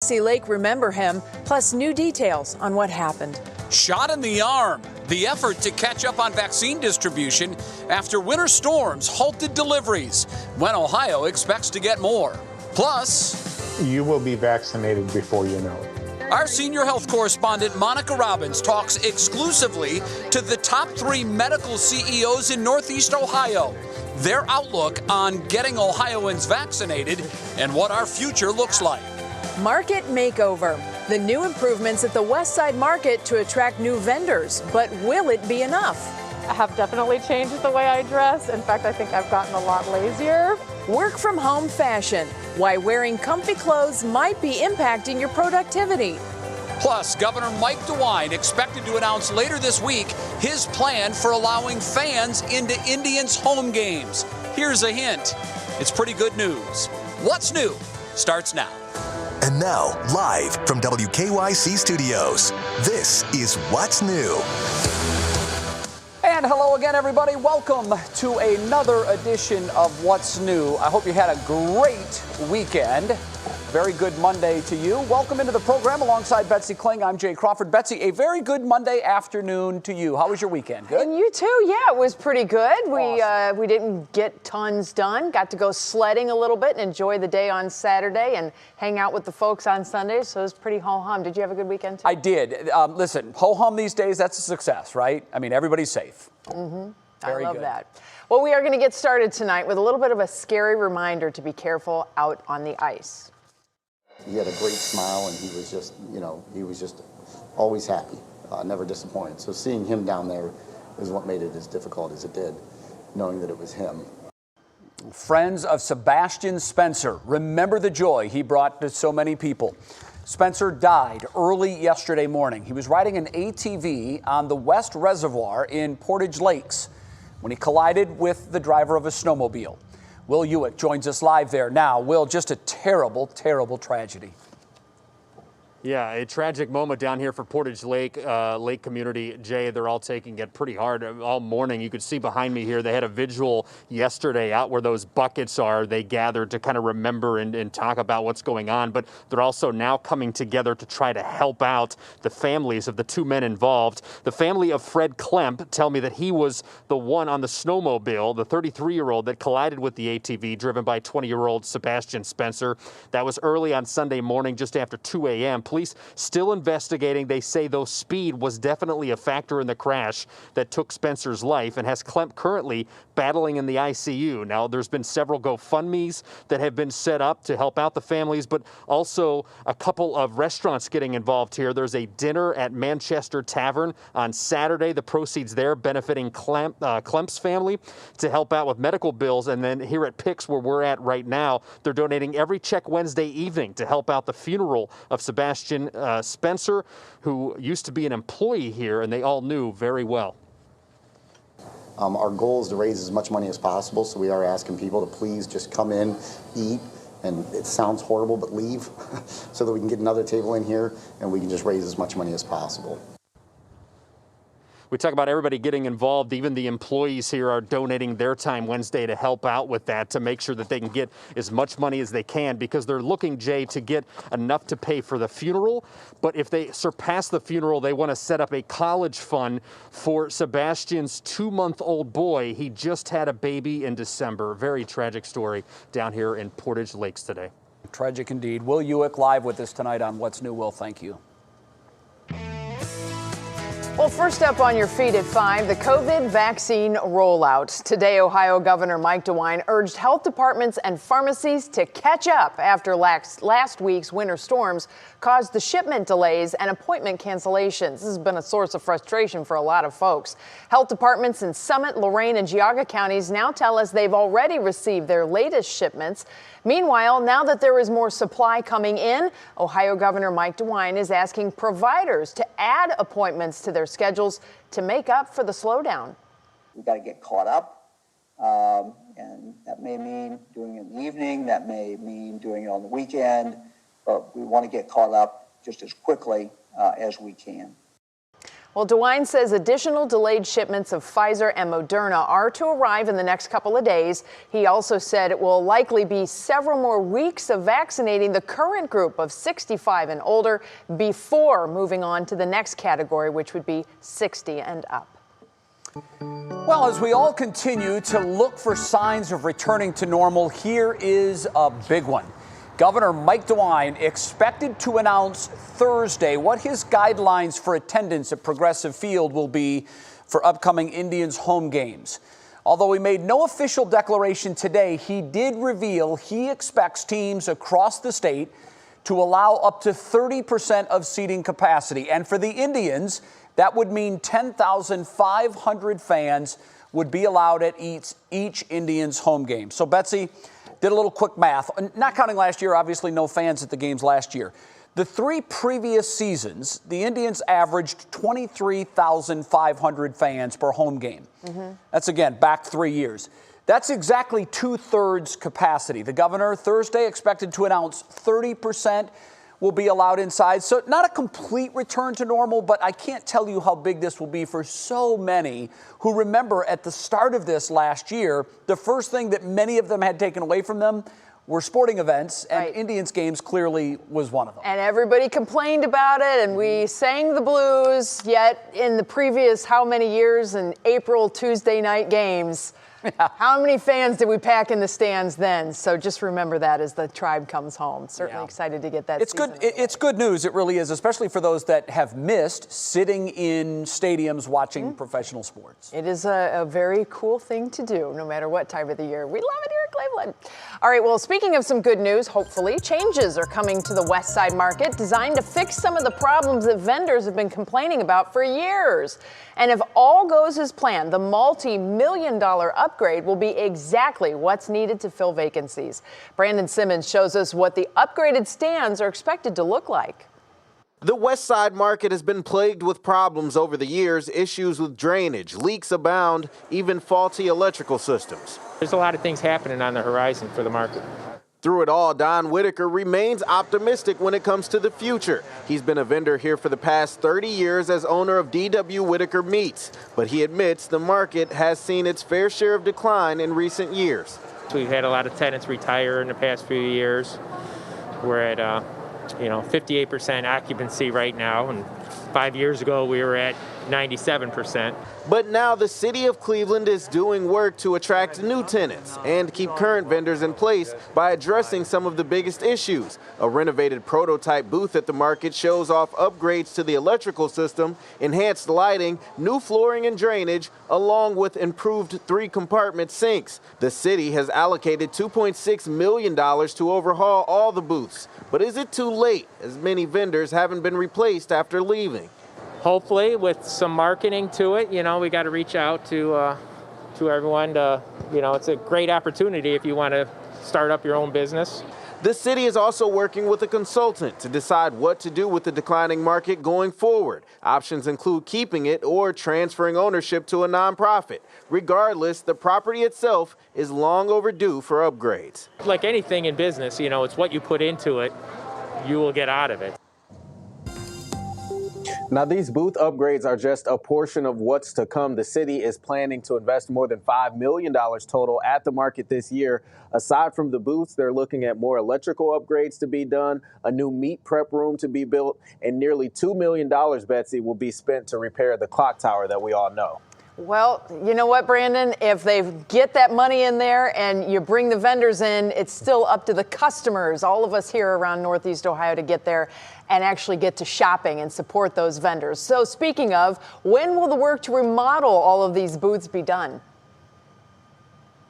Betsy Lake remember him, plus new details on what happened. Shot in the arm. The effort to catch up on vaccine distribution after winter storms halted deliveries, when Ohio expects to get more. Plus, you will be vaccinated before you know it. Our senior health correspondent Monica Robbins talks exclusively to the top 3 medical CEOs in Northeast Ohio, their outlook on getting Ohioans vaccinated, and what our future looks like. Market makeover. The new improvements at the West Side Market to attract new vendors. But will it be enough? I have definitely changed the way I dress. In fact, I think I've gotten a lot lazier. Work from home fashion. Why wearing comfy clothes might be impacting your productivity. Plus, Governor Mike DeWine expected to announce later this week his plan for allowing fans into Indians home games. Here's a hint. It's pretty good news. What's new starts now. And now, live from WKYC Studios, this is What's New. And hello again, everybody. Welcome to another edition of What's New. I hope you had a great weekend. Very good Monday to you. Welcome into the program alongside Betsy Kling. I'm Jay Crawford. Betsy, a very good Monday afternoon to you. How was your weekend? Good? And you too. Yeah, it was pretty good. Awesome. We didn't get tons done. Got to go sledding a little bit and enjoy the day on Saturday and hang out with the folks on Sunday. So it was pretty ho-hum. Did you have a good weekend too? I did. Listen, ho-hum these days, that's a success, right? I mean, everybody's safe. Mm-hmm. Very I love good. that. Well, we are going to get started tonight with a little bit of a scary reminder to be careful out on the ice. He had a great smile, and he was just, he was just always happy, never disappointed. So seeing him down there is what made it as difficult as it did, knowing that it was him. Friends of Sebastian Spencer, remember the joy he brought to so many people. Spencer died early yesterday morning. He was riding an ATV on the West Reservoir in Portage Lakes when he collided with the driver of a snowmobile. Will Ewick joins us live there now. Will, just a terrible, terrible tragedy. Yeah, a tragic moment down here for Portage Lake community. Jay, they're all taking it pretty hard all morning. You could see behind me here, they had a vigil yesterday out where those buckets are. They gathered to kind of remember and talk about what's going on, but they're also now coming together to try to help out the families of the 2 men involved. The family of Fred Klemp tell me that he was the one on the snowmobile, the 33-year-old that collided with the ATV driven by 20-year-old Sebastian Spencer. That was early on Sunday morning, just after 2 a.m. Police still investigating. They say, though, speed was definitely a factor in the crash that took Spencer's life and has Klemp currently battling in the ICU. Now, there's been several GoFundMes that have been set up to help out the families, but also a couple of restaurants getting involved here. There's a dinner at Manchester Tavern on Saturday. The proceeds there benefiting Klemp's family to help out with medical bills. And then here at Pix, where we're at right now, they're donating every check Wednesday evening to help out the funeral of Sebastian Spencer, who used to be an employee here, and they all knew very well. Our goal is to raise as much money as possible, so we are asking people to please just come in, eat, and it sounds horrible, but leave, so that we can get another table in here and we can just raise as much money as possible. We talk about everybody getting involved. Even the employees here are donating their time Wednesday to help out with that, to make sure that they can get as much money as they can, because they're looking, Jay, to get enough to pay for the funeral. But if they surpass the funeral, they want to set up a college fund for Sebastian's 2-month-old boy. He just had a baby in December. Very tragic story down here in Portage Lakes today. Tragic indeed. Will Ewick live with us tonight on What's New. Will, thank you. Well, first up on your feed at 5, the COVID vaccine rollout. Today, Ohio Governor Mike DeWine urged health departments and pharmacies to catch up after last week's winter storms caused the shipment delays and appointment cancellations. This has been a source of frustration for a lot of folks. Health departments in Summit, Lorain, and Geauga counties now tell us they've already received their latest shipments. Meanwhile, now that there is more supply coming in, Ohio Governor Mike DeWine is asking providers to add appointments to their schedules to make up for the slowdown. We've got to get caught up, and that may mean doing it in the evening, that may mean doing it on the weekend, but we want to get caught up just as quickly as we can. Well, DeWine says additional delayed shipments of Pfizer and Moderna are to arrive in the next couple of days. He also said it will likely be several more weeks of vaccinating the current group of 65 and older before moving on to the next category, which would be 60 and up. Well, as we all continue to look for signs of returning to normal, here is a big one. Governor Mike DeWine expected to announce Thursday what his guidelines for attendance at Progressive Field will be for upcoming Indians home games. Although he made no official declaration today, he did reveal he expects teams across the state to allow up to 30% of seating capacity. And for the Indians, that would mean 10,500 fans would be allowed at each Indians home game. So, Betsy, did a little quick math, not counting last year, obviously no fans at the games last year. The 3 previous seasons, the Indians averaged 23,500 fans per home game. That's, again, back 3 years. That's exactly 2/3 capacity. The governor Thursday expected to announce 30% will be allowed inside. So not a complete return to normal, but I can't tell you how big this will be for so many who remember at the start of this last year, the first thing that many of them had taken away from them were sporting events, and Indians games clearly was one of them. And everybody complained about it, and we sang the blues, yet in the previous how many years in April Tuesday night games, how many fans did we pack in the stands then? So just remember that as the tribe comes home. Certainly excited to get that. It's good. It's good news. It really is, especially for those that have missed sitting in stadiums watching professional sports. It is a very cool thing to do, no matter what time of the year. We love it here at Cleveland. All right, well, speaking of some good news, hopefully, changes are coming to the West Side Market designed to fix some of the problems that vendors have been complaining about for years. And if all goes as planned, the multi-million-dollar upgrade will be exactly what's needed to fill vacancies. Brandon Simmons shows us what the upgraded stands are expected to look like. The West Side Market has been plagued with problems over the years. Issues with drainage, leaks abound, even faulty electrical systems. There's a lot of things happening on the horizon for the market. Through it all, Don Whitaker remains optimistic when it comes to the future. He's been a vendor here for the past 30 years as owner of D.W. Whitaker Meats, but he admits the market has seen its fair share of decline in recent years. We've had a lot of tenants retire in the past few years. We're at 58% occupancy right now, and 5 years ago we were at 97%. But now the city of Cleveland is doing work to attract new tenants and keep current vendors in place by addressing some of the biggest issues. A renovated prototype booth at the market shows off upgrades to the electrical system, enhanced lighting, new flooring and drainage, along with improved 3-compartment sinks. The city has allocated $2.6 million to overhaul all the booths. But is it too late, as many vendors haven't been replaced after leaving? Hopefully, with some marketing to it, we got to reach out to everyone. It's a great opportunity if you want to start up your own business. The city is also working with a consultant to decide what to do with the declining market going forward. Options include keeping it or transferring ownership to a nonprofit. Regardless, the property itself is long overdue for upgrades. Like anything in business, it's what you put into it, you will get out of it. Now, these booth upgrades are just a portion of what's to come. The city is planning to invest more than $5 million total at the market this year. Aside from the booths, they're looking at more electrical upgrades to be done, a new meat prep room to be built, and nearly $2 million, Betsy, will be spent to repair the clock tower that we all know. Well, you know what, Brandon? If they get that money in there and you bring the vendors in, it's still up to the customers, all of us here around Northeast Ohio, to get there and actually get to shopping and support those vendors. So speaking of, when will the work to remodel all of these booths be done?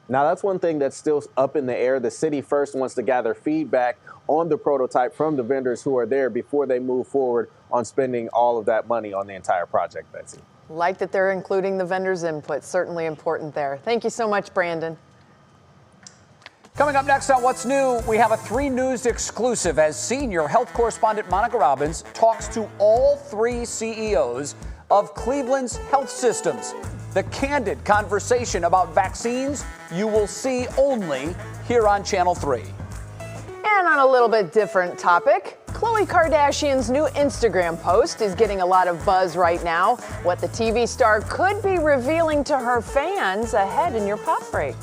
Now, that's one thing that's still up in the air. The city first wants to gather feedback on the prototype from the vendors who are there before they move forward on spending all of that money on the entire project, Betsy. Like that they're including the vendors' input. Certainly important there. Thank you so much, Brandon. Coming up next on What's New, we have a 3 News exclusive as senior health correspondent Monica Robbins talks to all 3 CEOs of Cleveland's health systems. The candid conversation about vaccines you will see only here on Channel 3. And on a little bit different topic, Khloe Kardashian's new Instagram post is getting a lot of buzz right now. What the TV star could be revealing to her fans ahead in your pop break.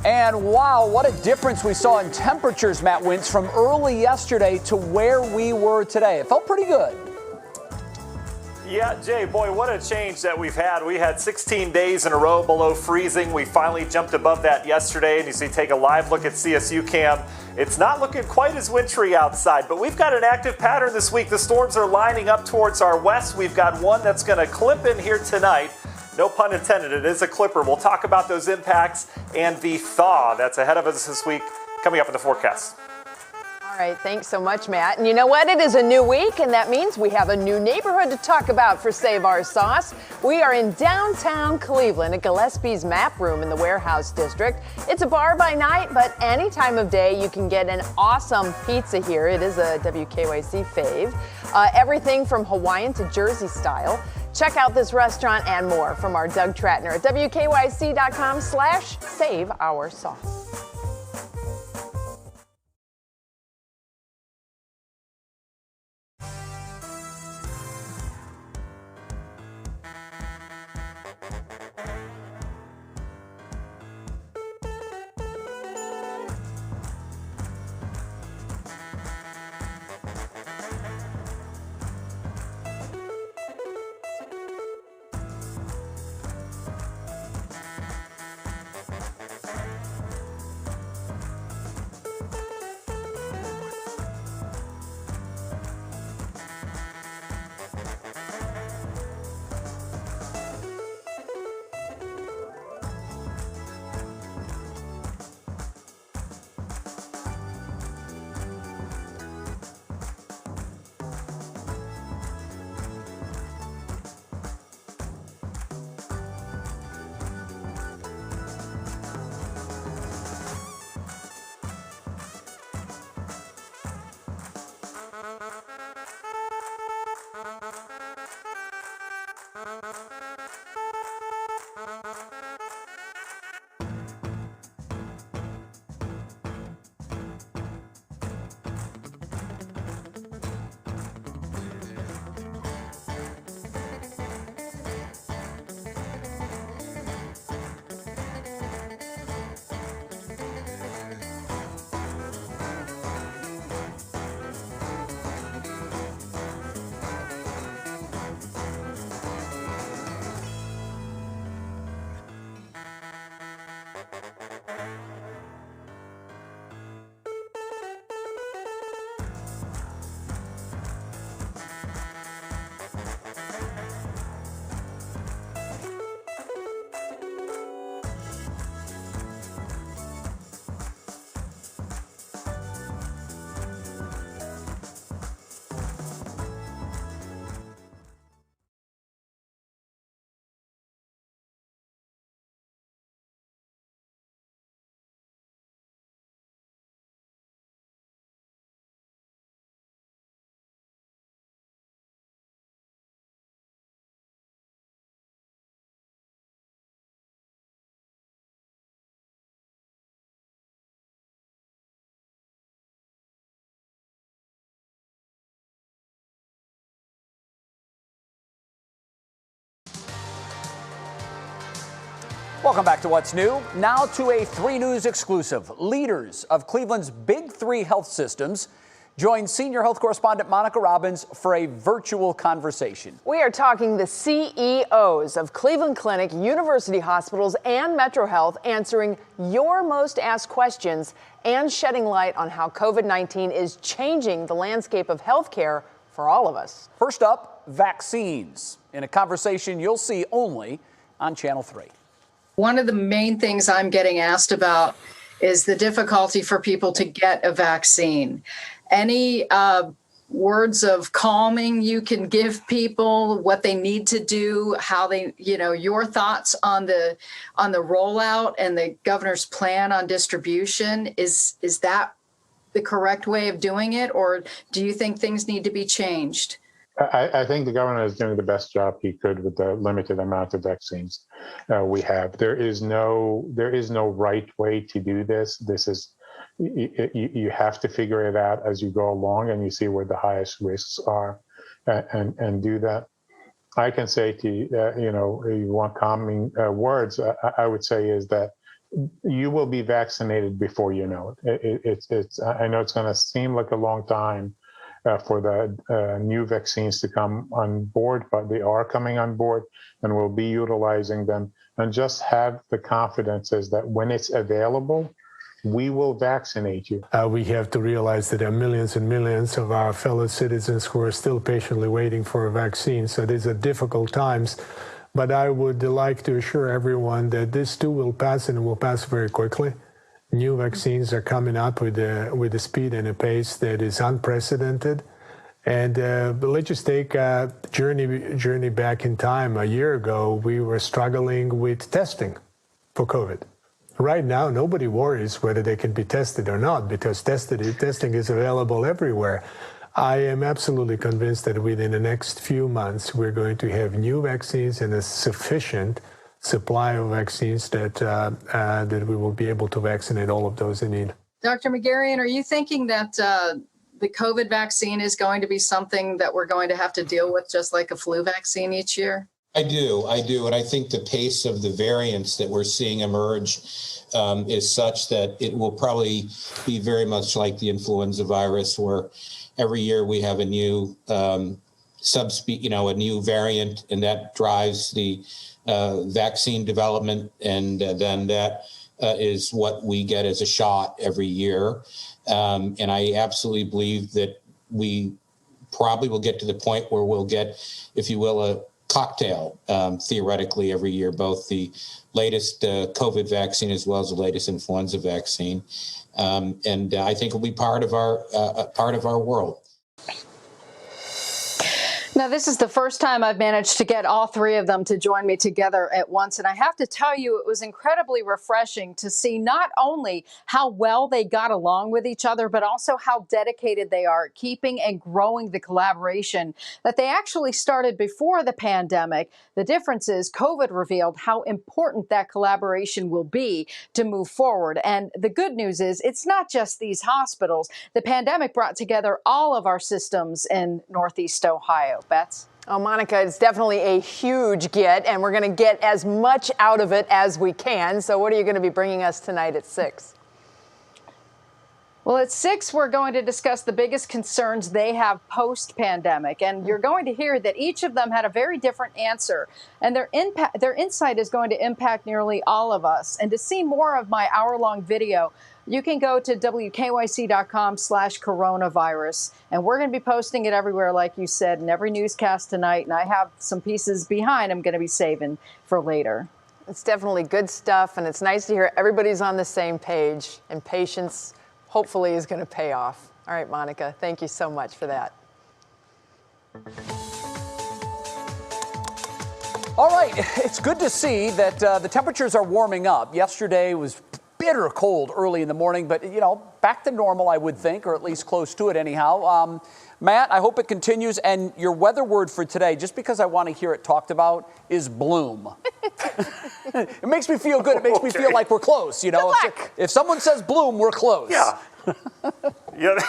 And wow, what a difference we saw in temperatures, Matt Wintz, from early yesterday to where we were today. It felt pretty good. Yeah, Jay, boy, what a change that we've had. We had 16 days in a row below freezing. We finally jumped above that yesterday, and you see, take a live look at CSU Cam. It's not looking quite as wintry outside, but we've got an active pattern this week. The storms are lining up towards our west. We've got one that's going to clip in here tonight. No pun intended, it is a clipper. We'll talk about those impacts and the thaw that's ahead of us this week coming up in the forecast. All right, thanks so much, Matt. And you know what? It is a new week, and that means we have a new neighborhood to talk about for Save Our Sauce. We are in downtown Cleveland at Gillespie's Map Room in the Warehouse District. It's a bar by night, but any time of day you can get an awesome pizza here. It is a WKYC fave. Everything from Hawaiian to Jersey style. Check out this restaurant and more from our Doug Tratner at WKYC.com/Save Our Sauce. Welcome back to What's New. Now to a 3 News exclusive. Leaders of Cleveland's big 3 health systems join senior health correspondent Monica Robbins for a virtual conversation. We are talking the CEOs of Cleveland Clinic, University Hospitals, and Metro Health answering your most asked questions and shedding light on how COVID-19 is changing the landscape of healthcare for all of us. First up, vaccines, in a conversation you'll see only on Channel 3. One of the main things I'm getting asked about is the difficulty for people to get a vaccine. Any words of calming you can give people, what they need to do, how they, your thoughts on the rollout and the governor's plan on distribution. Is that the correct way of doing it, or do you think things need to be changed? I think the governor is doing the best job he could with the limited amount of vaccines we have. There is no right way to do this. This is you have to figure it out as you go along, and you see where the highest risks are, and do that. I can say to you, you want calming words, I would say is that you will be vaccinated before you know it. I know it's going to seem like a long time for the new vaccines to come on board, but they are coming on board, and we'll be utilizing them. And just have the confidence is that when it's available, we will vaccinate you. We have to realize that there are millions and millions of our fellow citizens who are still patiently waiting for a vaccine. So these are difficult times. But I would like to assure everyone that this too will pass, and it will pass very quickly. New vaccines are coming up with a speed and a pace that is unprecedented. And but let's just take a journey back in time. A year ago, we were struggling with testing for COVID. Right now, nobody worries whether they can be tested or not, because testing is available everywhere. I am absolutely convinced that within the next few months, we're going to have new vaccines and a sufficient supply of vaccines that we will be able to vaccinate all of those in need. Dr. Megarian, are you thinking that the COVID vaccine is going to be something that we're going to have to deal with just like a flu vaccine each year? I do. And I think the pace of the variants that we're seeing emerge is such that it will probably be very much like the influenza virus, where every year we have a new a new variant, and that drives the vaccine development. And then that is what we get as a shot every year. And I absolutely believe that we probably will get to the point where we'll get, if you will, a cocktail theoretically every year, both the latest COVID vaccine as well as the latest influenza vaccine, and I think it'll be part of our world. Now, this is the first time I've managed to get all three of them to join me together at once. And I have to tell you, it was incredibly refreshing to see not only how well they got along with each other, but also how dedicated they are at keeping and growing the collaboration that they actually started before the pandemic. The difference is COVID revealed how important that collaboration will be to move forward. And the good news is it's not just these hospitals. The pandemic brought together all of our systems in Northeast Ohio. Bets? Oh, Monica, it's definitely a huge get, and we're going to get as much out of it as we can. So what are you going to be bringing us tonight at 6? Well, at 6, we're going to discuss the biggest concerns they have post-pandemic. And you're going to hear that each of them had a very different answer. And their insight is going to impact nearly all of us. And to see more of my hour-long video, you can go to wkyc.com/coronavirus. And we're going to be posting it everywhere, like you said, in every newscast tonight. And I have some pieces behind I'm going to be saving for later. It's definitely good stuff. And it's nice to hear everybody's on the same page. And patience, hopefully, is going to pay off. All right, Monica, thank you so much for that. All right, it's good to see that the temperatures are warming up. Yesterday was bitter cold early in the morning, but, back to normal, I would think, or at least close to it anyhow. Matt, I hope it continues. And your weather word for today, just because I want to hear it talked about, is bloom. It makes me feel good. It makes me feel like we're close. Good luck. If someone says bloom, we're close. Yeah. Yeah.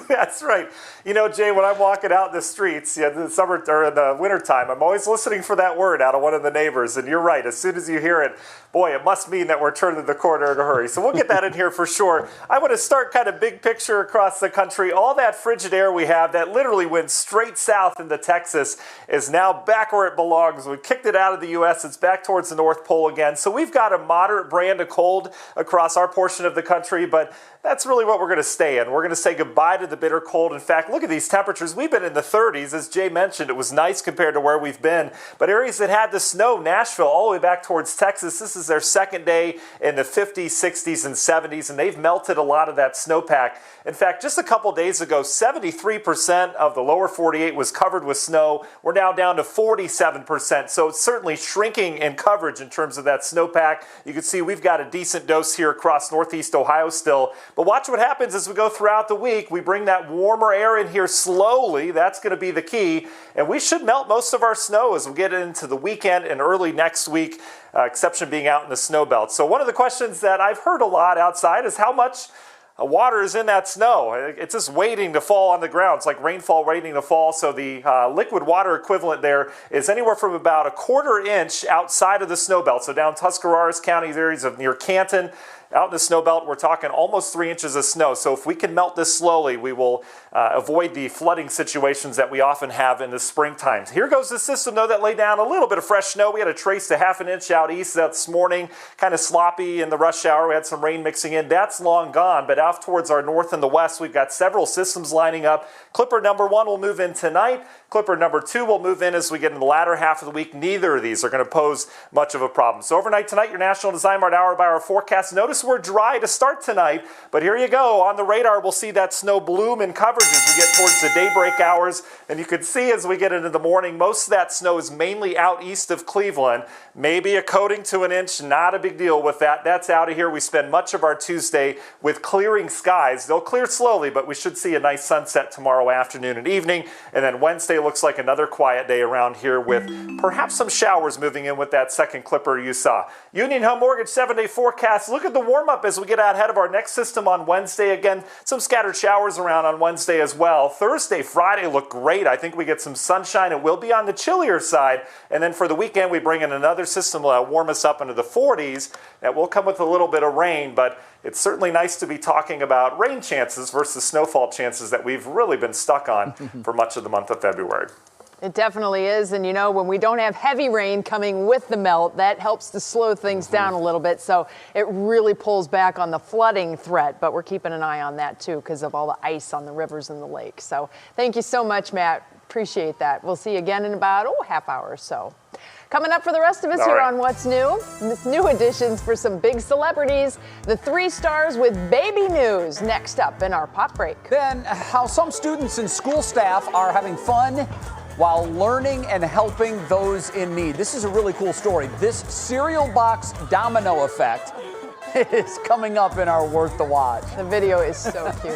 That's right. Jay, when I'm walking out in the streets in the summer or in the wintertime, I'm always listening for that word out of one of the neighbors. And you're right. As soon as you hear it, boy, it must mean that we're turning the corner in a hurry. So we'll get that in here for sure. I want to start kind of big picture across the country. All that frigid air we have that literally went straight south into Texas is now back where it belongs. We kicked it out of the U.S. It's back towards the North Pole again. So we've got a moderate brand of cold across our portion of the country, but that's really what we're going to stay in. We're going to say goodbye to the bitter cold. In fact, look at these temperatures. We've been in the 30s. As Jay mentioned, it was nice compared to where we've been. But areas that had the snow, Nashville, all the way back towards Texas, this is their second day in the 50s, 60s, and 70s, and they've melted a lot of that snowpack. In fact, just a couple days ago, 73% of the lower 48 was covered with snow. We're now down to 47%. So it's certainly shrinking in coverage in terms of that snowpack. You can see we've got a decent dose here across Northeast Ohio still. But watch what happens as we go throughout the week. We bring that warmer air in here slowly. That's going to be the key. And we should melt most of our snow as we get into the weekend and early next week, exception being out in the snow belt. So one of the questions that I've heard a lot outside is how much water is in that snow. It's just waiting to fall on the ground. It's like rainfall waiting to fall. So the liquid water equivalent there is anywhere from about a 1/4 inch outside of the snow belt. So down Tuscarawas County areas of near Canton, out in the snow belt, we're talking almost 3 inches of snow. So if we can melt this slowly, we will avoid the flooding situations that we often have in the springtime. Here goes the system, though, that laid down a little bit of fresh snow. We had a trace to 1/2 inch out east this morning, kind of sloppy in the rush hour. We had some rain mixing in. That's long gone, but out towards our north and the west, we've got several systems lining up. Clipper number 1 will move in tonight. Clipper number 2 will move in as we get in the latter half of the week. Neither of these are going to pose much of a problem. So overnight tonight, your National Design Mart hour-by-hour forecast. Notice we're dry to start tonight, but here you go. On the radar, we'll see that snow bloom in coverage as we get towards the daybreak hours. And you can see as we get into the morning, most of that snow is mainly out east of Cleveland. Maybe a coating to an inch, not a big deal with that. That's out of here. We spend much of our Tuesday with clearing skies. They'll clear slowly, but we should see a nice sunset tomorrow afternoon and evening. And then Wednesday looks like another quiet day around here with perhaps some showers moving in with that second clipper you saw. Union Home Mortgage 7-day forecast. Look at the warm-up as we get out ahead of our next system on Wednesday. Again, some scattered showers around on Wednesday as well. Thursday, Friday look great. I think we get some sunshine. It will be on the chillier side. And then for the weekend, we bring in another system that will warm us up into the 40s. That will come with a little bit of rain, but it's certainly nice to be talking about rain chances versus snowfall chances that we've really been stuck on for much of the month of February. It definitely is. And, you know, when we don't have heavy rain coming with the melt, that helps to slow things down a little bit. So it really pulls back on the flooding threat. But we're keeping an eye on that, too, because of all the ice on the rivers and the lakes. So thank you so much, Matt. Appreciate that. We'll see you again in about, half hour or so. Coming up for the rest of us here on What's New, new additions for some big celebrities, the 3 stars with baby news, next up in our pop break. Then how some students and school staff are having fun while learning and helping those in need. This is a really cool story. This cereal box domino effect is coming up in our Worth the Watch. The video is so cute.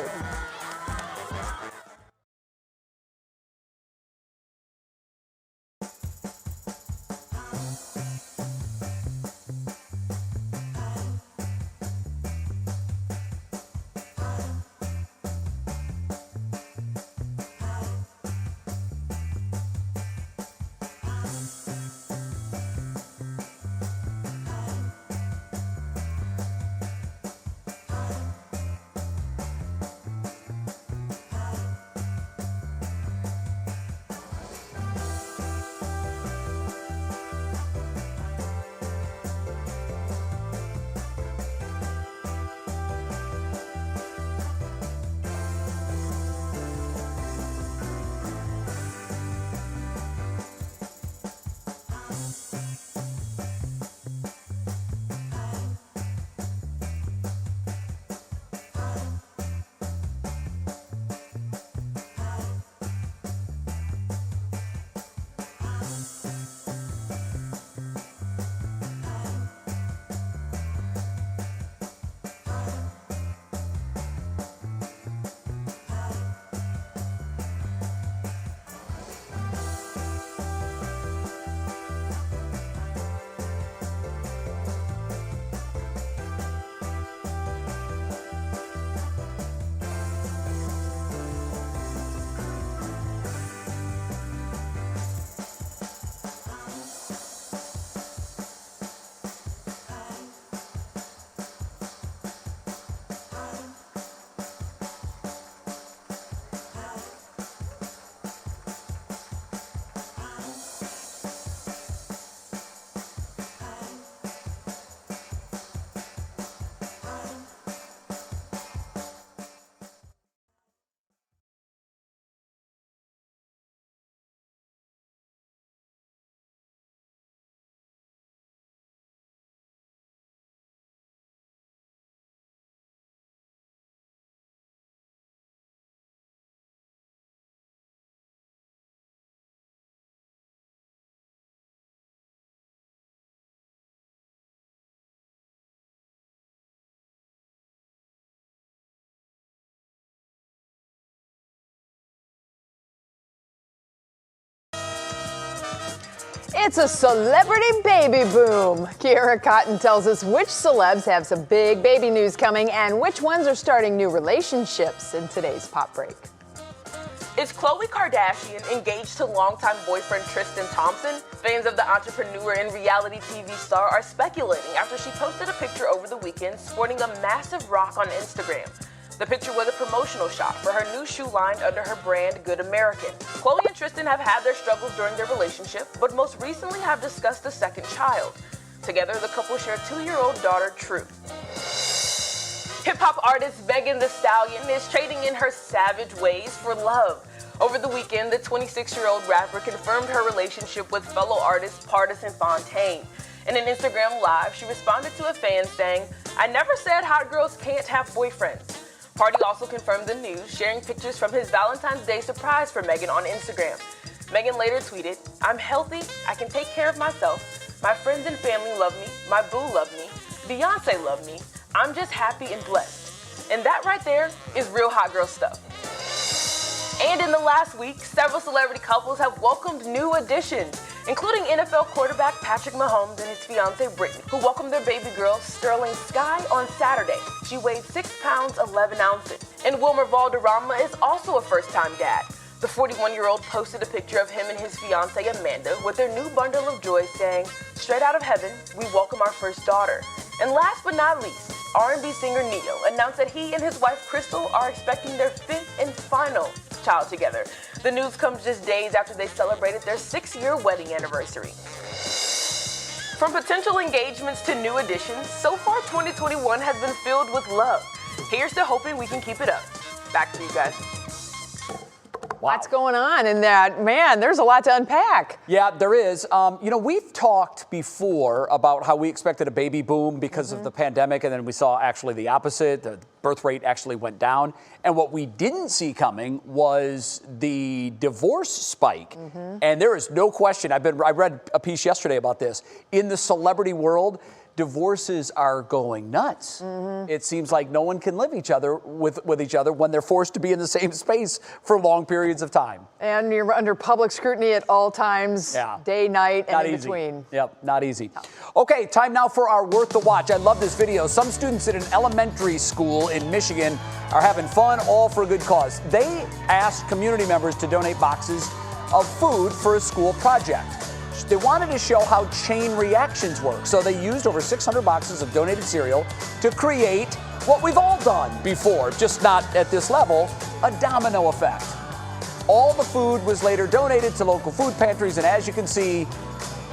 It's a celebrity baby boom. Kiara Cotton tells us which celebs have some big baby news coming and which ones are starting new relationships in today's Pop Break. Is Khloe Kardashian engaged to longtime boyfriend Tristan Thompson? Fans of the entrepreneur and reality TV star are speculating after she posted a picture over the weekend sporting a massive rock on Instagram. The picture was a promotional shot for her new shoe line under her brand Good American. Khloe and Tristan have had their struggles during their relationship, but most recently have discussed a second child. Together, the couple share 2-year-old daughter, Truth. Hip-hop artist Megan Thee Stallion is trading in her savage ways for love. Over the weekend, the 26-year-old rapper confirmed her relationship with fellow artist Partisan Fontaine. In an Instagram live, she responded to a fan saying, "I never said hot girls can't have boyfriends." Party also confirmed the news, sharing pictures from his Valentine's Day surprise for Megan on Instagram. Megan later tweeted, "I'm healthy, I can take care of myself, my friends and family love me, my boo love me, Beyonce love me, I'm just happy and blessed." And that right there is real hot girl stuff. And in the last week, several celebrity couples have welcomed new additions, including NFL quarterback Patrick Mahomes and his fiancée Brittany, who welcomed their baby girl Sterling Sky on Saturday. She weighed 6 pounds 11 ounces. And Wilmer Valderrama is also a first-time dad. The 41-year-old posted a picture of him and his fiancée Amanda with their new bundle of joy saying, "Straight out of heaven, we welcome our first daughter." And last but not least, R&B singer Ne-Yo announced that he and his wife Crystal are expecting their 5th and final child together. The news comes just days after they celebrated their 6-year wedding anniversary. From potential engagements to new additions, so far 2021 has been filled with love. Here's to hoping we can keep it up. Back to you guys. What's going on in that? Man, there's a lot to unpack. Yeah, there is. We've talked before about how we expected a baby boom because of the pandemic, and then we saw actually the opposite. The birth rate actually went down. And what we didn't see coming was the divorce spike. And there is no question, I read a piece yesterday about this. In the celebrity world, divorces are going nuts. It seems like no one can live with each other when they're forced to be in the same space for long periods of time. And you're under public scrutiny at all times, day, night, and not in easy. between. Yep, not easy. Okay, time now for our Worth the Watch. I love this video. Some students at an elementary school in Michigan are having fun, all for a good cause. They asked community members to donate boxes of food for a school project. They wanted to show how chain reactions work. So they used over 600 boxes of donated cereal to create what we've all done before, just not at this level, a domino effect. All the food was later donated to local food pantries, and as you can see,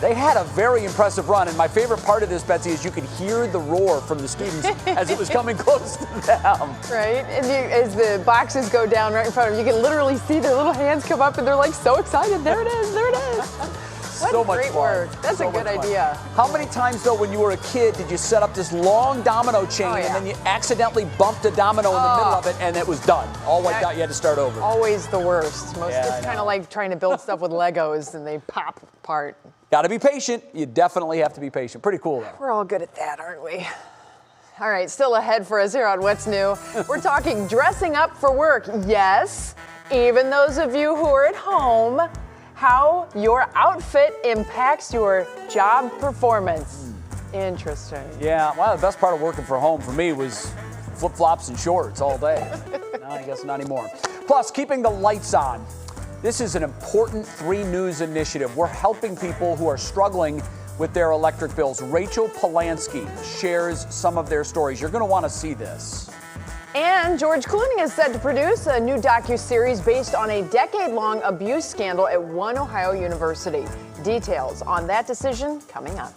they had a very impressive run. And my favorite part of this, Betsy, is you could hear the roar from the students as it was coming close to them. Right? And as the boxes go down right in front of them, you can literally see their little hands come up and they're like so excited. There it is, there it is. So much great fun. work. That's a good idea. How many times, though, when you were a kid, did you set up this long domino chain and then you accidentally bumped a domino in the middle of it and it was done? All wiped out, you had to start over. Always the worst. It's kind of like trying to build stuff with Legos and they pop apart. Got to be patient. You definitely have to be patient. Pretty cool, though. We're all good at that, aren't we? All right, still ahead for us here on What's New. We're talking dressing up for work. Yes, even those of you who are at home, how your outfit impacts your job performance. Interesting. Yeah, well, the best part of working from home for me was flip-flops and shorts all day. No, I guess not anymore. Plus, keeping the lights on. This is an important 3 News initiative. We're helping people who are struggling with their electric bills. Rachel Polanski shares some of their stories. You're going to want to see this. And George Clooney is set to produce a new docuseries based on a decade-long abuse scandal at one Ohio university. Details on that decision coming up.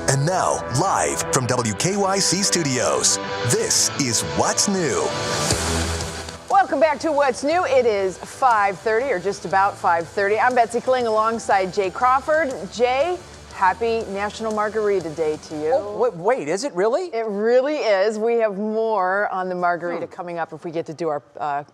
And now, live from WKYC Studios, this is What's New. Welcome back to What's New. It is 5:30, or just about 5:30. I'm Betsy Kling alongside Jay Crawford. Jay, happy National Margarita Day to you. Oh, wait, is it really? It really is. We have more on the margarita coming up if we get to do our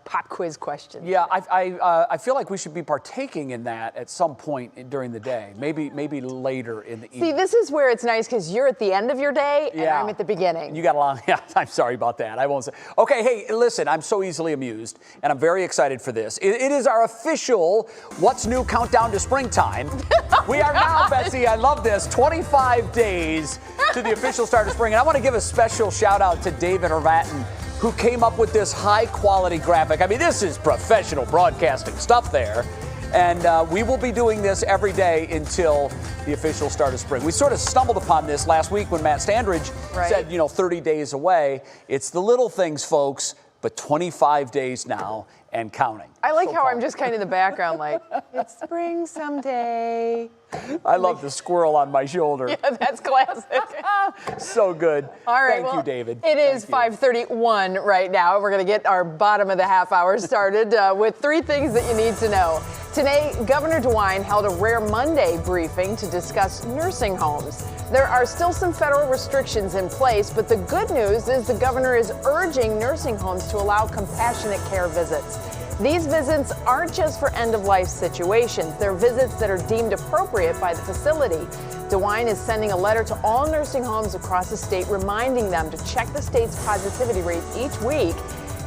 pop quiz question. Yeah, I feel like we should be partaking in that at some point during the day. Maybe later in the evening. See, this is where it's nice because you're at the end of your day and I'm at the beginning. You got a long. Yeah, I'm sorry about that. I won't say. Okay, hey, listen, I'm so easily amused, and I'm very excited for this. It is our official What's New countdown to springtime. We are now, Betsy. I love this. 25 days to the official start of spring. And I want to give a special shout out to David Hervatin, who came up with this high quality graphic. I mean, this is professional broadcasting stuff there. And we will be doing this every day until the official start of spring. We sort of stumbled upon this last week when Matt Standridge said, 30 days away. It's the little things, folks, but 25 days now and counting. I like how I'm just kind of in the background, like, it's spring someday. I love the squirrel on my shoulder. Yeah, that's classic. So good. All right. Thank you, David. It is 5:31 right now. We're going to get our bottom of the half hour started with three things that you need to know. Today, Governor DeWine held a Rare Monday briefing to discuss nursing homes. There are still some federal restrictions in place, but the good news is the governor is urging nursing homes to allow compassionate care visits. These visits aren't just for end-of-life situations. They're visits that are deemed appropriate by the facility. DeWine is sending a letter to all nursing homes across the state reminding them to check the state's positivity rates each week.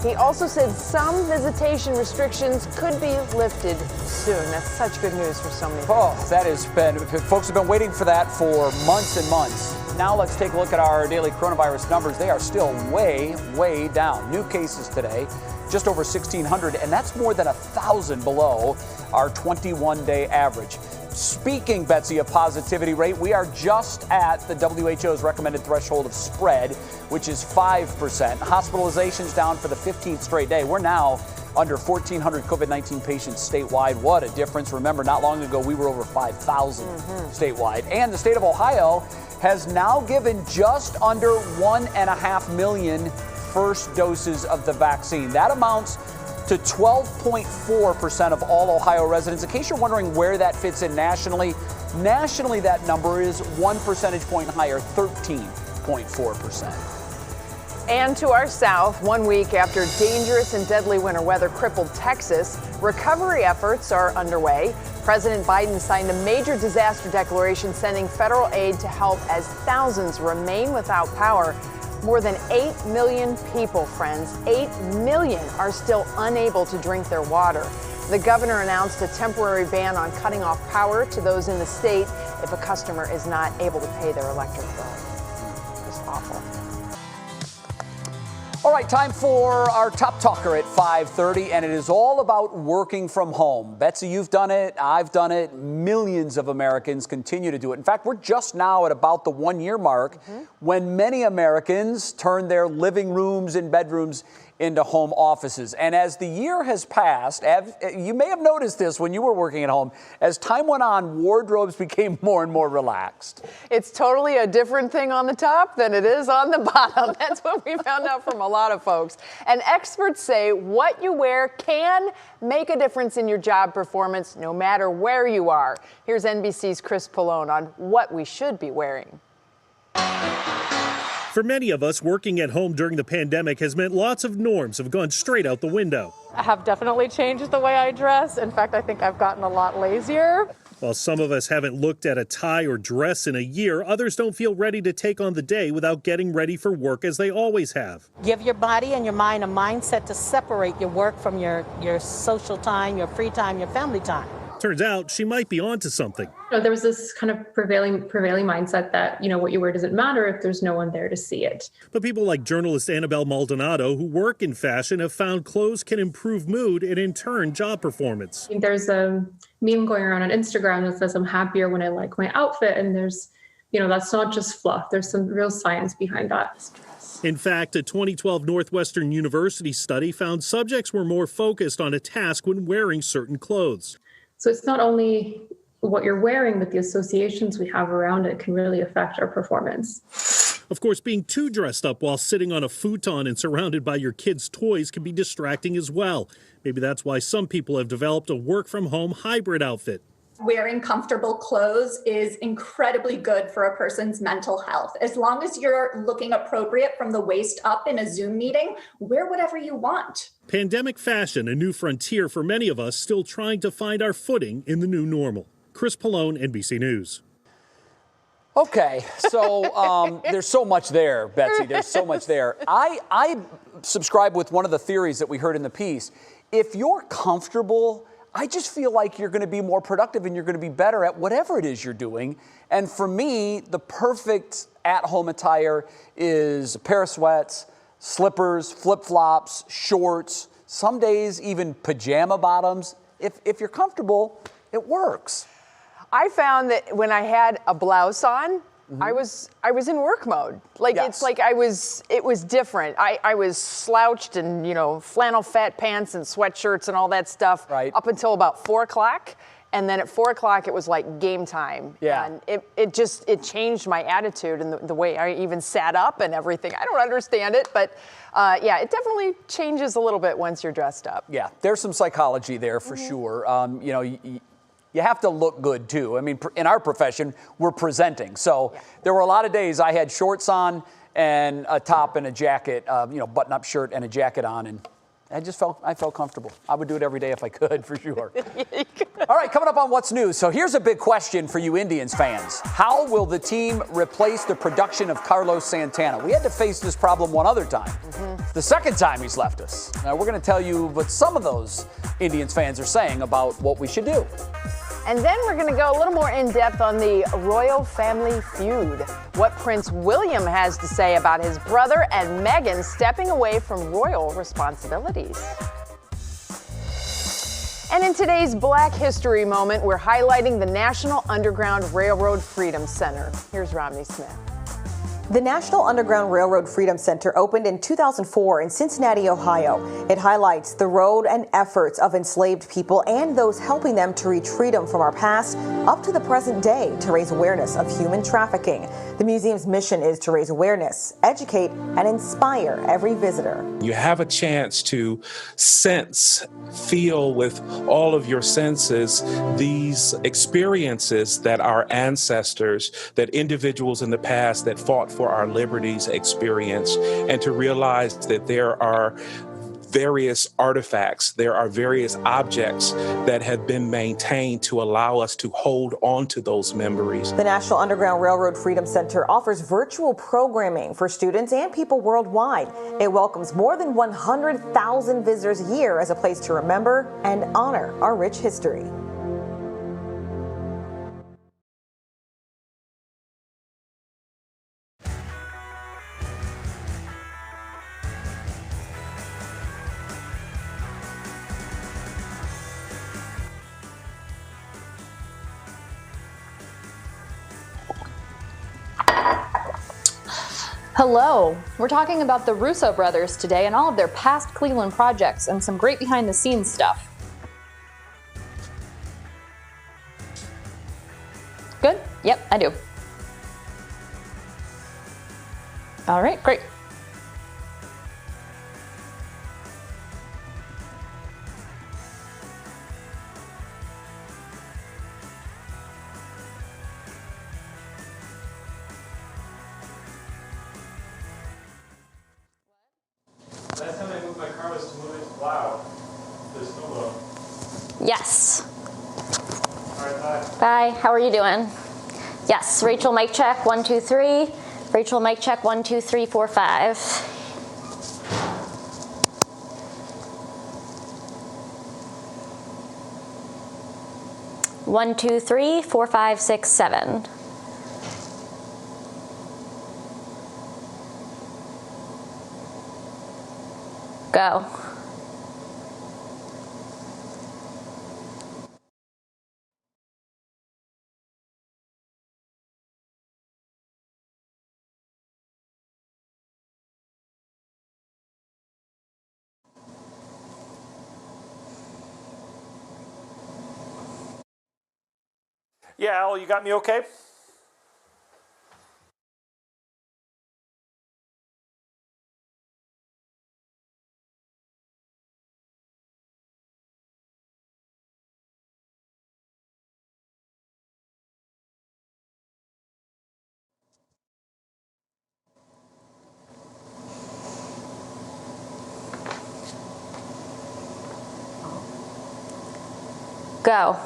He also said some visitation restrictions could be lifted soon. That's such good news for so many people. Oh, that has been, folks have been waiting for that for months and months. Now let's take a look at our daily coronavirus numbers. They are still way, way down. New cases today, just over 1,600, and that's more than 1,000 below our 21-day average. Speaking, Betsy, of positivity rate, we are just at the WHO's recommended threshold of spread, which is 5%. Hospitalizations down for the 15th straight day. We're now under 1,400 COVID-19 patients statewide. What a difference. Remember, not long ago, we were over 5,000 statewide. And the state of Ohio has now given just under 1.5 million first doses of the vaccine. That amounts to 12.4% of all Ohio residents. In case you're wondering where that fits in nationally, that number is 1 percentage point higher, 13.4%. And to our south, 1 week after dangerous and deadly winter weather crippled Texas, recovery efforts are underway. President Biden signed a major disaster declaration sending federal aid to help as thousands remain without power. More than 8 million people, friends, 8 million are still unable to drink their water. The governor announced a temporary ban on cutting off power to those in the state if a customer is not able to pay their electric bill. It's awful. All right, time for our top talker at 5:30, and it is all about working from home. Betsy, you've done it. I've done it. Millions of Americans continue to do it. In fact, we're just now at about the 1 year mark when many Americans turn their living rooms and bedrooms into home offices. And as the year has passed, you may have noticed this when you were working at home, as time went on, wardrobes became more and more relaxed. It's totally a different thing on the top than it is on the bottom. That's what we found out from a lot of folks. And experts say what you wear can make a difference in your job performance no matter where you are. Here's NBC's Chris Pallone on what we should be wearing. For many of us, working at home during the pandemic has meant lots of norms have gone straight out the window. I have definitely changed the way I dress. In fact, I think I've gotten a lot lazier. While some of us haven't looked at a tie or dress in a year, others don't feel ready to take on the day without getting ready for work as they always have. Give your body and your mind a mindset to separate your work from your social time, your free time, your family time. Turns out she might be onto something. There was this kind of prevailing mindset that, what you wear doesn't matter if there's no one there to see it. But people like journalist Annabelle Maldonado, who work in fashion, have found clothes can improve mood and, in turn, job performance. There's a meme going around on Instagram that says I'm happier when I like my outfit. And there's, that's not just fluff. There's some real science behind that. In fact, a 2012 Northwestern University study found subjects were more focused on a task when wearing certain clothes. So it's not only, what you're wearing, but the associations we have around it can really affect our performance. Of course, being too dressed up while sitting on a futon and surrounded by your kids' toys can be distracting as well. Maybe that's why some people have developed a work-from-home hybrid outfit. Wearing comfortable clothes is incredibly good for a person's mental health. As long as you're looking appropriate from the waist up in a Zoom meeting, wear whatever you want. Pandemic fashion, a new frontier for many of us still trying to find our footing in the new normal. Chris Pallone, NBC News. Okay, so there's so much there, Betsy. There's so much there. I subscribe with one of the theories that we heard in the piece. If you're comfortable, I just feel like you're going to be more productive and you're going to be better at whatever it is you're doing. And for me, the perfect at-home attire is a pair of sweats, slippers, flip-flops, shorts, some days even pajama bottoms. If you're comfortable, it works. I found that when I had a blouse on, I was in work mode. Like it's like it was different. I was slouched and, you know, flannel fat pants and sweatshirts and all that stuff up until about 4 o'clock. And then at 4 o'clock, it was like game time. Yeah. And it changed my attitude and the way I even sat up and everything. I don't understand it, but yeah, it definitely changes a little bit once you're dressed up. Yeah, there's some psychology there for sure. You know, you have to look good too. I mean, in our profession, we're presenting. So there were a lot of days I had shorts on and a top and a jacket, you know, button-up shirt and a jacket on, and I felt comfortable. I would do it every day if I could, for sure. All right, coming up on What's News. So here's a big question for you Indians fans. How will the team replace the production of Carlos Santana? We had to face this problem one other time. The second time he's left us. Now, we're going to tell you what some of those Indians fans are saying about what we should do. And then we're going to go a little more in depth on the royal family feud. What Prince William has to say about his brother and Meghan stepping away from royal responsibilities. And in today's Black History Moment, we're highlighting the National Underground Railroad Freedom Center. Here's Romney Smith. The National Underground Railroad Freedom Center opened in 2004 in Cincinnati, Ohio. It highlights the road and efforts of enslaved people and those helping them to reach freedom from our past up to the present day to raise awareness of human trafficking. The museum's mission is to raise awareness, educate, and inspire every visitor. You have a chance to sense, feel with all of your senses these experiences that our ancestors, that individuals in the past that fought for our liberties experience, and to realize that there are various artifacts, there are various objects that have been maintained to allow us to hold on to those memories. The National Underground Railroad Freedom Center offers virtual programming for students and people worldwide. It welcomes more than 100,000 visitors a year as a place to remember and honor our rich history. Hello. We're talking about the Russo brothers today and all of their past Cleveland projects and some great behind-the-scenes stuff. Good? Yep, I do. All right, great. Last time I moved my car was to move it to Wow. The snowball. Yes. All right, bye. Bye. How are you doing? Yes. Rachel, mic check. 1, 2, 3. Rachel, mic check. 1, 2, 3, 4, 5. One, 2, 3, 4, 5, 6, 7. Go. Yeah, Al, you got me okay? Go.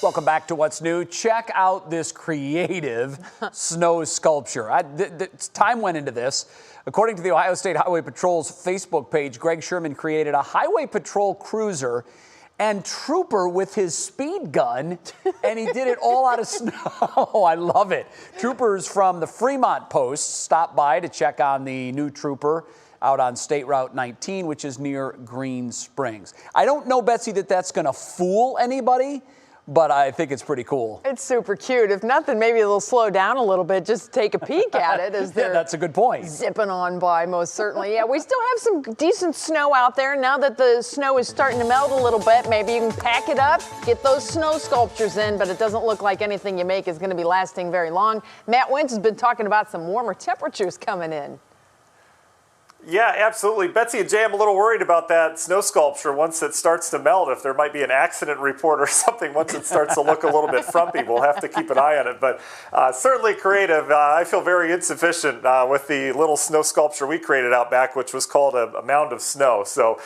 Welcome back to What's New. Check out this creative snow sculpture. Time went into this. According to the Ohio State Highway Patrol's Facebook page, Greg Sherman created a highway patrol cruiser and trooper with his speed gun, and he did it all out of snow. I love it. Troopers from the Fremont Post stopped by to check on the new trooper out on State Route 19, which is near Green Springs. I don't know, Betsy, that that's going to fool anybody, but I think it's pretty cool. It's super cute. If nothing, maybe they'll slow down a little bit, just take a peek at it as they're that's a good point. Zipping on by, most certainly. Yeah, we still have some decent snow out there. Now that the snow is starting to melt a little bit, maybe you can pack it up, get those snow sculptures in, but it doesn't look like anything you make is going to be lasting very long. Matt Wentz has been talking about some warmer temperatures coming in. Yeah, absolutely. Betsy and Jay, I'm a little worried about that snow sculpture once it starts to melt. If there might be an accident report or something once it starts to look a little bit frumpy, we'll have to keep an eye on it. But certainly creative. I feel very insufficient with the little snow sculpture we created out back, which was called a mound of snow. So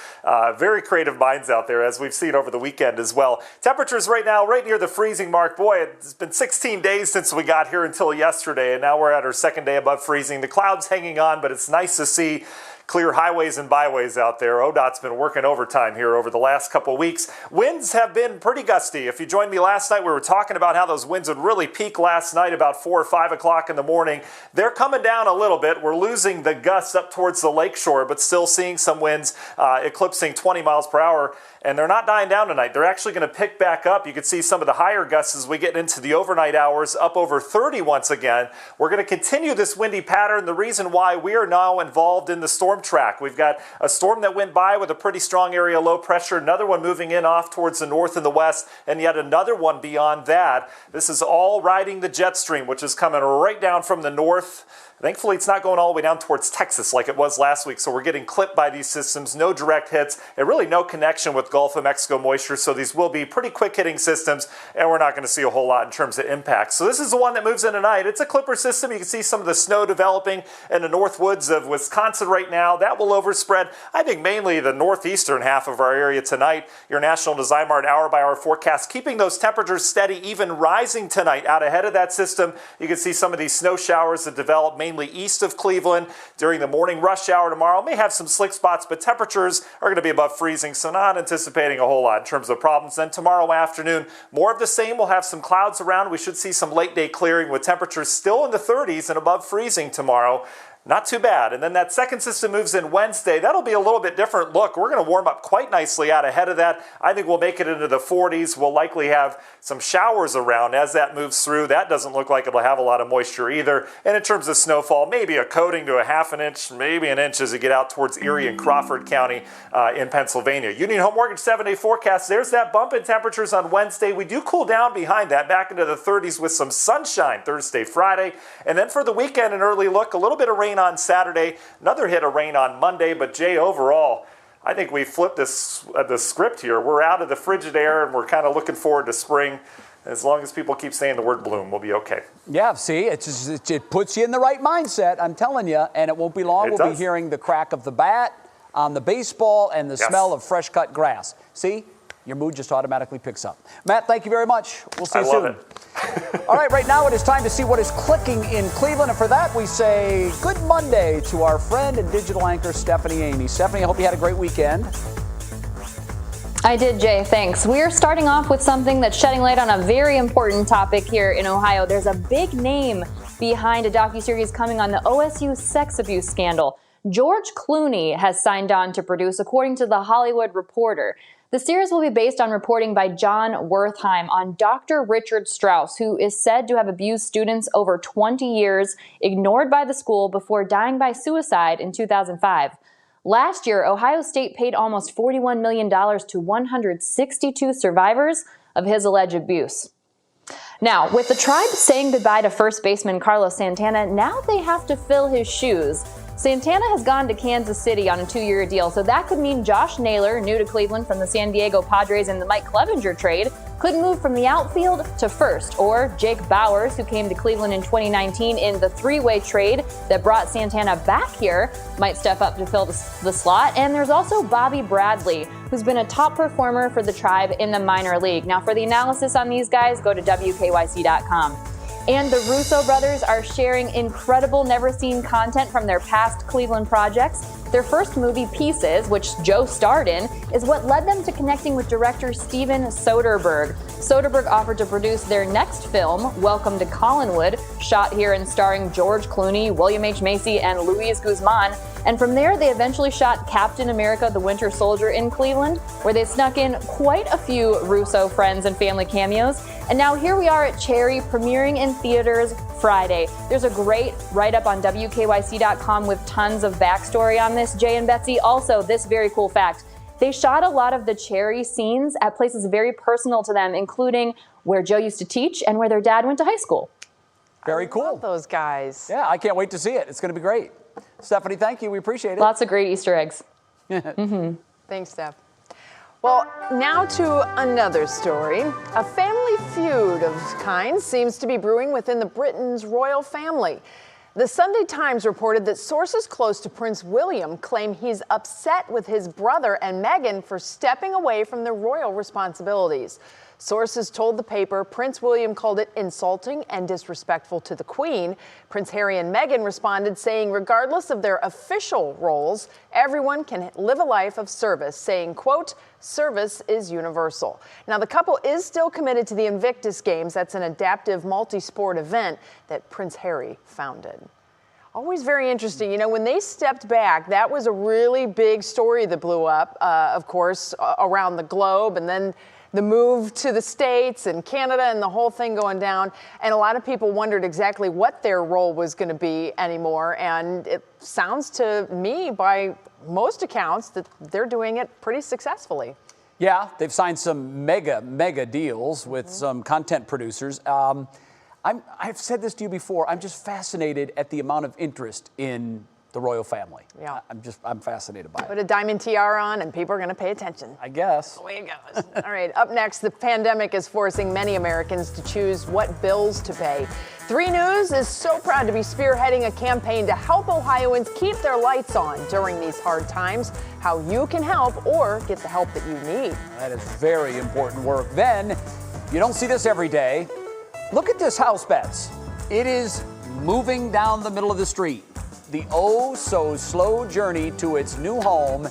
very creative minds out there, as we've seen over the weekend as well. Temperatures right now right near the freezing mark. Boy, it's been 16 days since we got here until yesterday, and now we're at our second day above freezing. The clouds hanging on, but it's nice to see clear highways and byways out there. ODOT's been working overtime here over the last couple of weeks. Winds have been pretty gusty. If you joined me last night, we were talking about how those winds would really peak last night about 4 or 5 o'clock in the morning. They're coming down a little bit. We're losing the gusts up towards the lakeshore, but still seeing some winds eclipsing 20 miles per hour. And they're not dying down tonight. They're actually going to pick back up. You can see some of the higher gusts as we get into the overnight hours, up over 30 once again. We're going to continue this windy pattern. The reason why we are now involved in the storm track. We've got a storm that went by with a pretty strong area low pressure, another one moving in off towards the north and the west, and yet another one beyond that. This is all riding the jet stream, which is coming right down from the north. Thankfully, it's not going all the way down towards Texas like it was last week, so we're getting clipped by these systems, no direct hits, and really no connection with Gulf of Mexico moisture, so these will be pretty quick-hitting systems, and we're not going to see a whole lot in terms of impact. So this is the one that moves in tonight. It's a clipper system. You can see some of the snow developing in the north woods of Wisconsin right now. That will overspread, I think, mainly the northeastern half of our area tonight. Your National Design Mart hour-by-hour forecast, keeping those temperatures steady, even rising tonight. Out ahead of that system, you can see some of these snow showers that develop mainly east of Cleveland during the morning rush hour tomorrow. May have some slick spots, but temperatures are going to be above freezing, so not anticipating a whole lot in terms of problems. Then tomorrow afternoon, more of the same. We'll have some clouds around. We should see some late day clearing with temperatures still in the 30s and above freezing tomorrow. Not too bad. And then that second system moves in Wednesday. That'll be a little bit different look. We're going to warm up quite nicely out ahead of that. I think we'll make it into the 40s. We'll likely have some showers around as that moves through. That doesn't look like it'll have a lot of moisture either. And in terms of snowfall, maybe a coating to a half an inch, maybe an inch as you get out towards Erie and Crawford County in Pennsylvania. Union Home Mortgage 7-day forecast. There's that bump in temperatures on Wednesday. We do cool down behind that, back into the 30s with some sunshine Thursday, Friday. And then for the weekend, an early look, a little bit of rain on Saturday, another hit of rain on Monday. But Jay, overall, I think we flipped this the script here. We're out of the frigid air and we're kind of looking forward to spring. As long as people keep saying the word bloom, we'll be okay. Yeah, see, it puts you in the right mindset, I'm telling you, and it won't be long. We'll be hearing the crack of the bat on the baseball and the smell of fresh cut grass. See? Your mood just automatically picks up. Matt, thank you very much. We'll see you soon. I love it. All right, now it is time to see what is clicking in Cleveland. And for that, we say good Monday to our friend and digital anchor, Stephanie Amy. Stephanie, I hope you had a great weekend. I did, Jay. Thanks. We're starting off with something that's shedding light on a very important topic here in Ohio. There's a big name behind a docuseries coming on the OSU sex abuse scandal. George Clooney has signed on to produce, according to The Hollywood Reporter. The series will be based on reporting by John Wertheim on Dr. Richard Strauss, who is said to have abused students over 20 years, ignored by the school before dying by suicide in 2005. Last year, Ohio State paid almost $41 million to 162 survivors of his alleged abuse. Now, with the Tribe saying goodbye to first baseman Carlos Santana, now they have to fill his shoes. Santana has gone to Kansas City on a 2-year deal, so that could mean Josh Naylor, new to Cleveland from the San Diego Padres in the Mike Clevenger trade, could move from the outfield to first, or Jake Bauers, who came to Cleveland in 2019 in the 3-way trade that brought Santana back here, might step up to fill the slot. And there's also Bobby Bradley, who's been a top performer for the Tribe in the minor league. Now, for the analysis on these guys, go to WKYC.com. And the Russo brothers are sharing incredible, never-seen content from their past Cleveland projects. Their first movie, Pieces, which Joe starred in, is what led them to connecting with director Steven Soderbergh. Soderbergh offered to produce their next film, Welcome to Collinwood, shot here and starring George Clooney, William H. Macy, and Luis Guzman. And from there, they eventually shot Captain America: The Winter Soldier in Cleveland, where they snuck in quite a few Russo friends and family cameos. And now here we are at Cherry, premiering in theaters Friday. There's a great write-up on WKYC.com with tons of backstory on this, Jay and Betsy. Also, this very cool fact, they shot a lot of the Cherry scenes at places very personal to them, including where Joe used to teach and where their dad went to high school. Very cool. I love those guys. Yeah, I can't wait to see it. It's going to be great. Stephanie, thank you. We appreciate it. Lots of great Easter eggs. Thanks, Steph. Well, now to another story. A family feud of kind seems to be brewing within the Britain's royal family. The Sunday Times reported that sources close to Prince William claim he's upset with his brother and Meghan for stepping away from their royal responsibilities. Sources told the paper Prince William called it insulting and disrespectful to the Queen. Prince Harry and Meghan responded saying regardless of their official roles, everyone can live a life of service, saying, quote, service is universal. Now, the couple is still committed to the Invictus Games. That's an adaptive multi-sport event that Prince Harry founded. Always very interesting. You know, when they stepped back, that was a really big story that blew up, of course, around the globe. And then the move to the States and Canada and the whole thing going down. And a lot of people wondered exactly what their role was going to be anymore. And it sounds to me, by most accounts, that they're doing it pretty successfully. Yeah, they've signed some mega deals with some content producers. I've said this to you before. I'm just fascinated at the amount of interest in the royal family. Yeah. I'm fascinated by it. Put a diamond tiara on and people are going to pay attention. I guess. The way it goes. All right, up next, the pandemic is forcing many Americans to choose what bills to pay. 3 News is so proud to be spearheading a campaign to help Ohioans keep their lights on during these hard times. How you can help or get the help that you need. That is very important work. Then, you don't see this every day. Look at this house, Bets. It is moving down the middle of the street. The oh-so-slow journey to its new home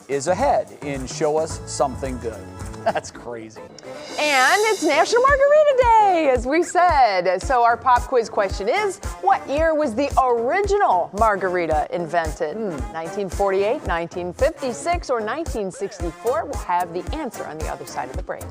is ahead in Show Us Something Good. That's crazy. And it's National Margarita Day, as we said. So our pop quiz question is, what year was the original margarita invented? 1948, 1956, or 1964? We'll have the answer on the other side of the break.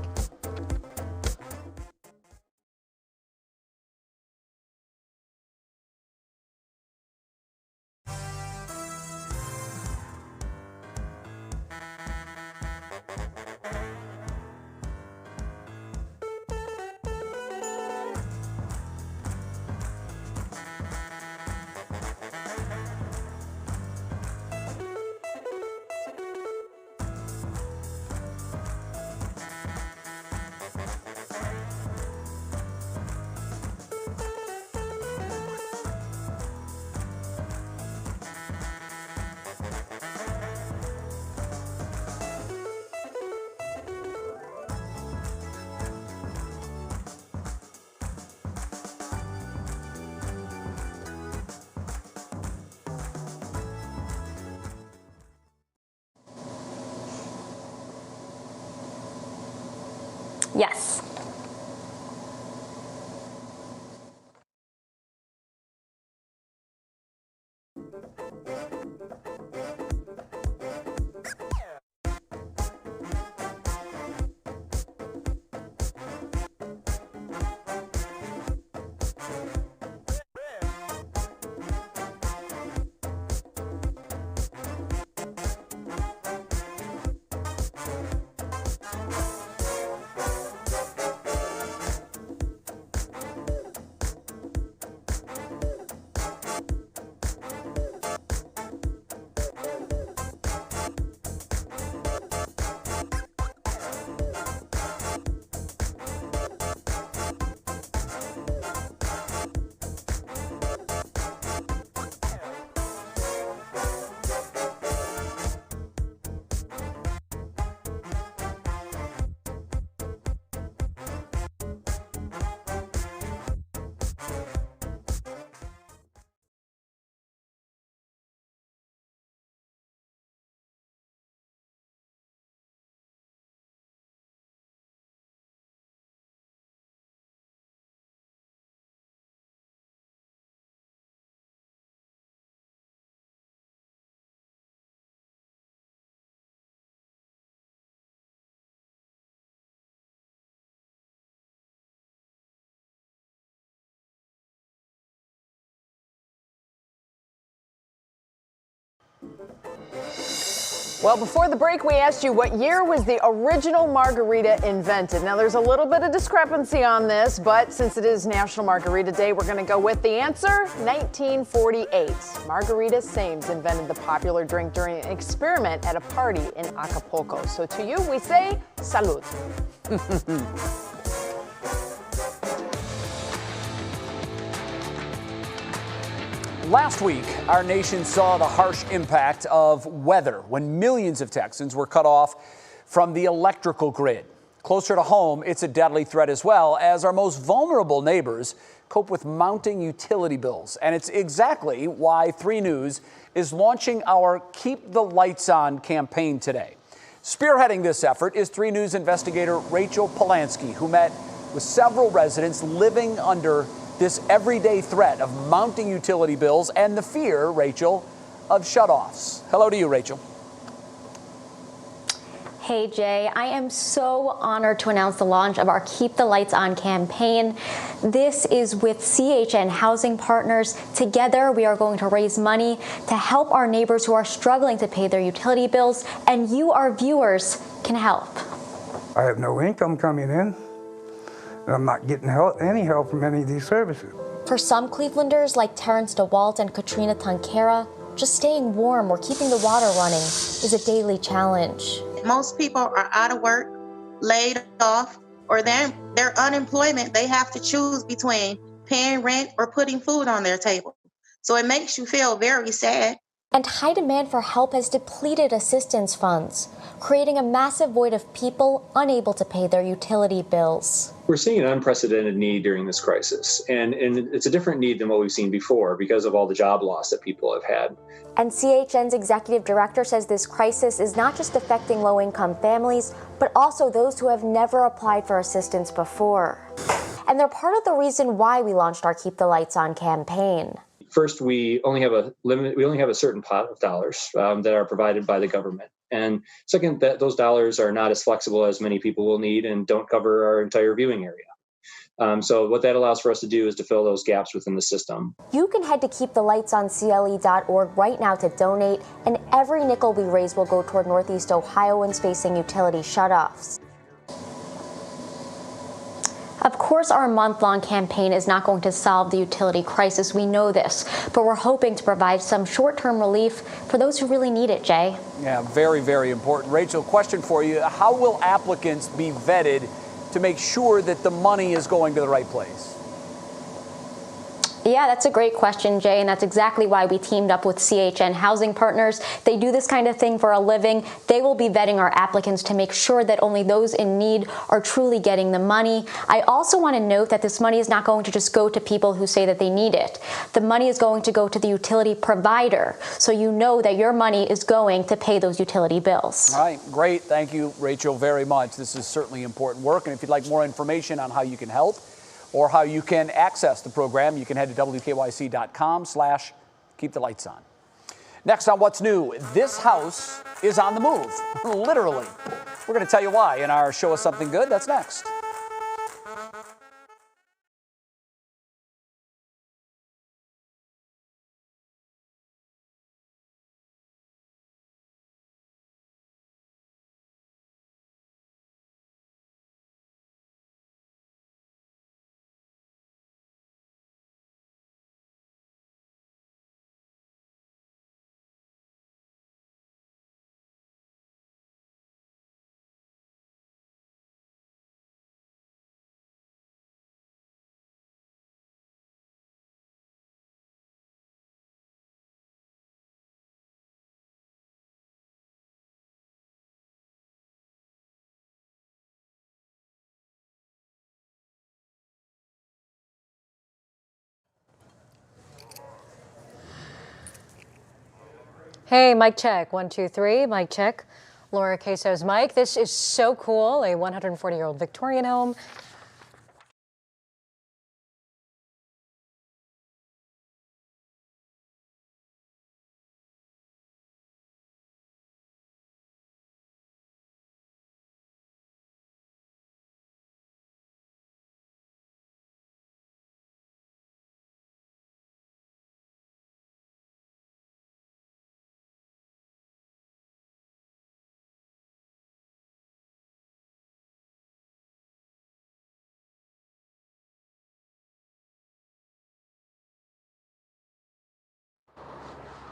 Yes. Well, before the break, we asked you what year was the original margarita invented. Now, there's a little bit of discrepancy on this, but since it is National Margarita Day, we're going to go with the answer, 1948. Margarita Sames invented the popular drink during an experiment at a party in Acapulco. So to you, we say, salud. Last week, our nation saw the harsh impact of weather when millions of Texans were cut off from the electrical grid. Closer to home, it's a deadly threat as well as our most vulnerable neighbors cope with mounting utility bills. And it's exactly why 3 News is launching our Keep the Lights On campaign today. Spearheading this effort is 3 News investigator Rachel Polanski, who met with several residents living under this everyday threat of mounting utility bills and the fear, Rachel, of shutoffs. Hello to you, Rachel. Hey, Jay, I am so honored to announce the launch of our Keep the Lights On campaign. This is with CHN Housing Partners. Together, we are going to raise money to help our neighbors who are struggling to pay their utility bills, and you, our viewers, can help. I have no income coming in. I'm not getting any help from any of these services. For some Clevelanders like Terrence DeWalt and Katrina Tankera, just staying warm or keeping the water running is a daily challenge. Most people are out of work, laid off, or their unemployment. They have to choose between paying rent or putting food on their table. So it makes you feel very sad. And high demand for help has depleted assistance funds, creating a massive void of people unable to pay their utility bills. We're seeing an unprecedented need during this crisis, and it's a different need than what we've seen before because of all the job loss that people have had. And CHN's executive director says this crisis is not just affecting low-income families, but also those who have never applied for assistance before. And they're part of the reason why we launched our Keep the Lights On campaign. First, we only have a certain pot of dollars that are provided by the government. And second, that those dollars are not as flexible as many people will need and don't cover our entire viewing area. So what that allows for us to do is to fill those gaps within the system. You can head to keepthelightsoncle.org right now to donate, and every nickel we raise will go toward Northeast Ohioans facing utility shutoffs. Of course, our month-long campaign is not going to solve the utility crisis. We know this, but we're hoping to provide some short-term relief for those who really need it, Jay. Yeah, very, very important. Rachel, question for you. How will applicants be vetted to make sure that the money is going to the right place? Yeah, that's a great question, Jay, and that's exactly why we teamed up with CHN Housing Partners. They do this kind of thing for a living. They will be vetting our applicants to make sure that only those in need are truly getting the money. I also want to note that this money is not going to just go to people who say that they need it. The money is going to go to the utility provider, so you know that your money is going to pay those utility bills. All right, great. Thank you, Rachel, very much. This is certainly important work, and if you'd like more information on how you can help, or how you can access the program, you can head to WKYC.com/keepthelights on. Next on What's New, this house is on the move, literally. We're going to tell you why in our Show Us Something Good. That's next. Hey, mic check. 1, 2, 3. Mic check. Laura Queso's mic. This is so cool. A 140-year-old Victorian home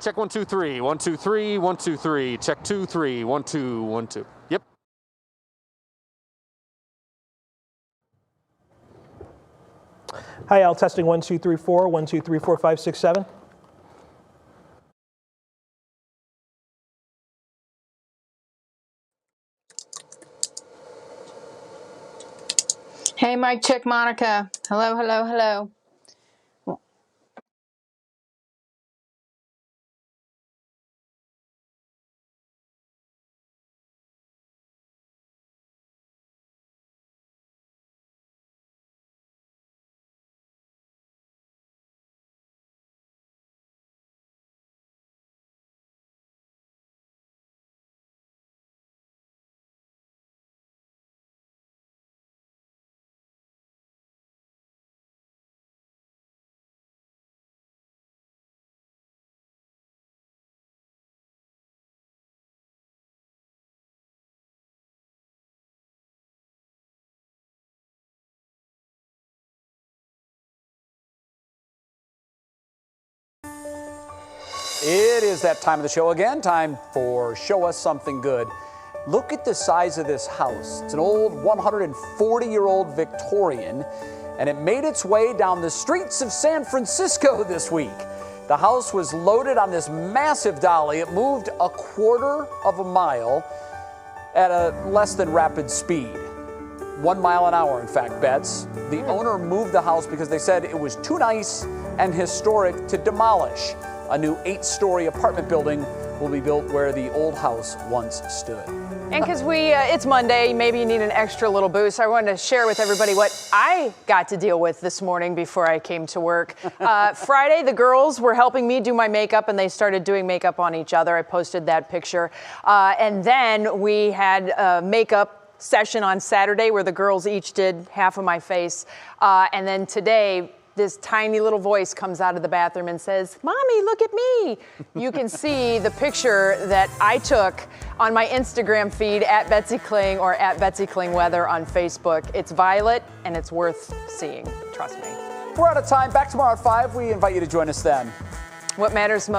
Check 1, 2, 3. 1, 2, 3. 1, 2, 3. Check 2, 3. 1, 2, 1, 2. Yep. Hi, Al. Testing 1, 2, 3, 4. 1, 2, 3, 4, 5, 6, 7. Hey, mic check, Monica. Hello, hello, hello. It is that time of the show again, time for Show Us Something Good. Look at the size of this house. It's an old 140-year-old Victorian, and it made its way down the streets of San Francisco this week. The house was loaded on this massive dolly. It moved a quarter of a mile at a less than rapid speed. 1 mile an hour, in fact, Bets. The owner moved the house because they said it was too nice and historic to demolish. A new 8-story apartment building will be built where the old house once stood. And because it's Monday, maybe you need an extra little boost. I wanted to share with everybody what I got to deal with this morning before I came to work. Friday, the girls were helping me do my makeup, and they started doing makeup on each other. I posted that picture. And then we had a makeup session on Saturday where the girls each did half of my face. And then today, this tiny little voice comes out of the bathroom and says, "Mommy, look at me." You can see the picture that I took on my Instagram feed at Betsy Kling or at Betsy Kling Weather on Facebook. It's violet and it's worth seeing. Trust me. We're out of time. Back tomorrow at 5. We invite you to join us then. What matters most?